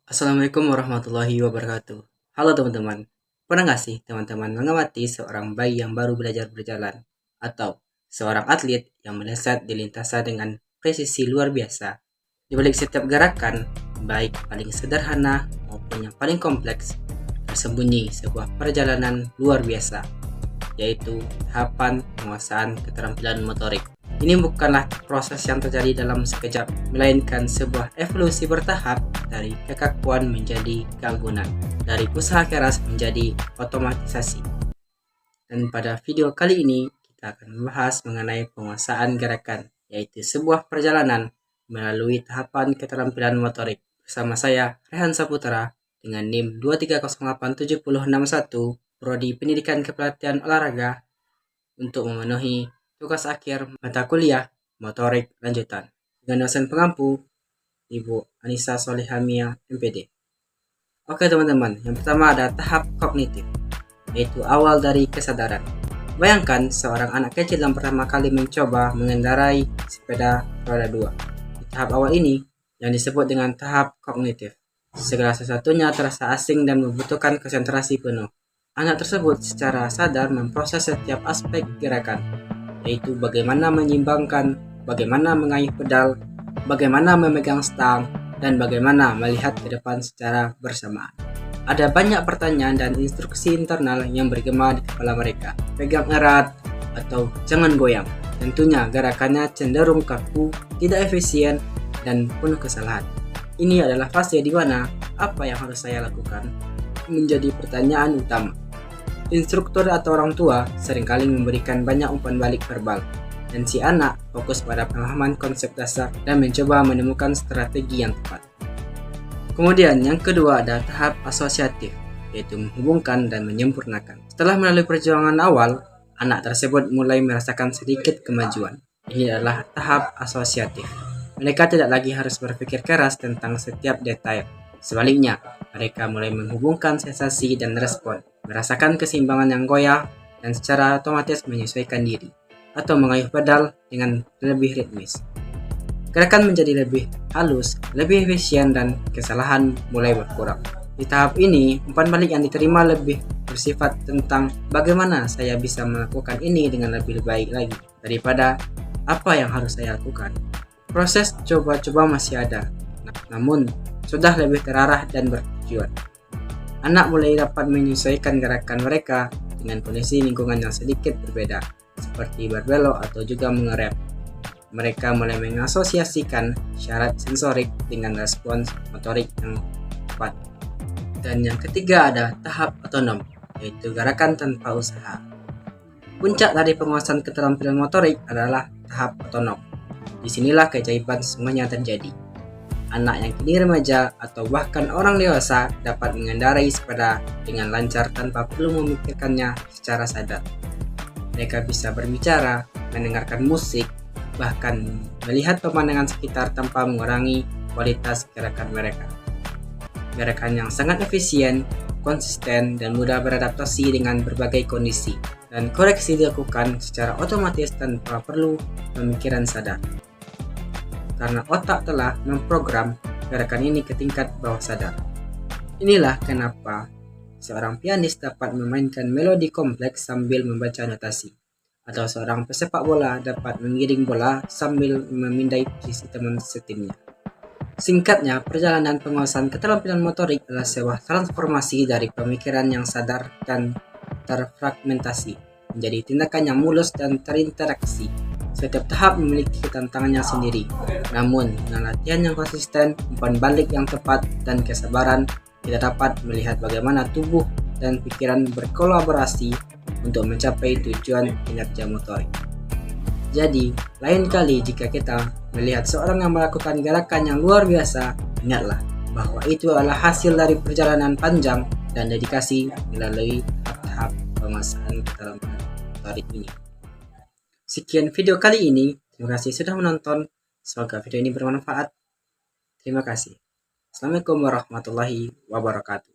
Assalamualaikum warahmatullahi wabarakatuh. Halo teman-teman. Pernah nggak sih teman-teman mengamati seorang bayi yang baru belajar berjalan? Atau seorang atlet yang melesat di lintasan dengan presisi luar biasa? Di balik setiap gerakan, baik paling sederhana maupun yang paling kompleks, tersembunyi sebuah perjalanan luar biasa, yaitu tahapan penguasaan keterampilan motorik. Ini bukanlah proses yang terjadi dalam sekejap, melainkan sebuah evolusi bertahap dari kekakuan menjadi keanggunan, dari usaha keras menjadi otomatisasi. Dan pada video kali ini, kita akan membahas mengenai penguasaan gerakan, yaitu sebuah perjalanan melalui tahapan keterampilan motorik. Bersama saya, Rehan Saputra, dengan NIM 2308761, Prodi Pendidikan Kepelatihan Olahraga, untuk memenuhi tugas akhir mata kuliah motorik lanjutan dengan dosen pengampu Ibu Anissa Solihamia MPD. Oke teman-teman, yang pertama ada tahap kognitif, yaitu awal dari kesadaran. Bayangkan seorang anak kecil yang pertama kali mencoba mengendarai sepeda roda 2. Di tahap awal ini yang disebut dengan tahap kognitif, segala sesuatunya terasa asing dan membutuhkan konsentrasi penuh. Anak tersebut secara sadar memproses setiap aspek gerakan, yaitu bagaimana menyimbangkan, bagaimana mengayuh pedal, bagaimana memegang stang, dan bagaimana melihat ke depan secara bersamaan. Ada banyak pertanyaan dan instruksi internal yang bergema di kepala mereka. Pegang erat atau jangan goyang. Tentunya gerakannya cenderung kaku, tidak efisien, dan penuh kesalahan. Ini adalah fase di mana apa yang harus saya lakukan menjadi pertanyaan utama. Instruktur atau orang tua seringkali memberikan banyak umpan balik verbal, dan si anak fokus pada pemahaman konsep dasar dan mencoba menemukan strategi yang tepat. Kemudian yang kedua ada tahap asosiatif, yaitu menghubungkan dan menyempurnakan. Setelah melalui perjuangan awal, anak tersebut mulai merasakan sedikit kemajuan. Ini adalah tahap asosiatif. Mereka tidak lagi harus berpikir keras tentang setiap detail. Sebaliknya, mereka mulai menghubungkan sensasi dan respon, merasakan keseimbangan yang goyah, dan secara otomatis menyesuaikan diri, atau mengayuh pedal dengan lebih ritmis. Gerakan menjadi lebih halus, lebih efisien, dan kesalahan mulai berkurang. Di tahap ini, umpan balik yang diterima lebih bersifat tentang bagaimana saya bisa melakukan ini dengan lebih baik lagi, daripada apa yang harus saya lakukan. Proses coba-coba masih ada, namun sudah lebih terarah dan bertujuan. Anak mulai dapat menyesuaikan gerakan mereka dengan kondisi lingkungan yang sedikit berbeda, seperti berbelok atau juga mengerem. Mereka mulai mengasosiasikan syarat sensorik dengan respons motorik yang tepat. Dan yang ketiga ada tahap otonom, yaitu gerakan tanpa usaha. Puncak dari penguasaan keterampilan motorik adalah tahap otonom. Disinilah keajaiban semuanya terjadi. Anak yang kini remaja atau bahkan orang dewasa dapat mengendarai sepeda dengan lancar tanpa perlu memikirkannya secara sadar. Mereka bisa berbicara, mendengarkan musik, bahkan melihat pemandangan sekitar tanpa mengurangi kualitas gerakan mereka. Gerakan yang sangat efisien, konsisten, dan mudah beradaptasi dengan berbagai kondisi, dan koreksi dilakukan secara otomatis tanpa perlu pemikiran sadar. Karena otak telah memprogram gerakan ini ke tingkat bawah sadar. Inilah kenapa seorang pianis dapat memainkan melodi kompleks sambil membaca notasi, atau seorang pesepak bola dapat mengiring bola sambil memindai posisi teman setimnya. Singkatnya, perjalanan penguasaan keterampilan motorik adalah sebuah transformasi dari pemikiran yang sadar dan terfragmentasi menjadi tindakan yang mulus dan terinteraksi. Setiap tahap memiliki tantangannya sendiri, namun dengan latihan yang konsisten, umpan balik yang tepat, dan kesabaran, kita dapat melihat bagaimana tubuh dan pikiran berkolaborasi untuk mencapai tujuan kinerja motorik. Jadi, lain kali jika kita melihat seorang yang melakukan gerakan yang luar biasa, ingatlah bahwa itu adalah hasil dari perjalanan panjang dan dedikasi melalui tahap penguasaan keterampilan motorik ini. Sekian video kali ini. Terima kasih sudah menonton. Semoga video ini bermanfaat. Terima kasih. Assalamualaikum warahmatullahi wabarakatuh.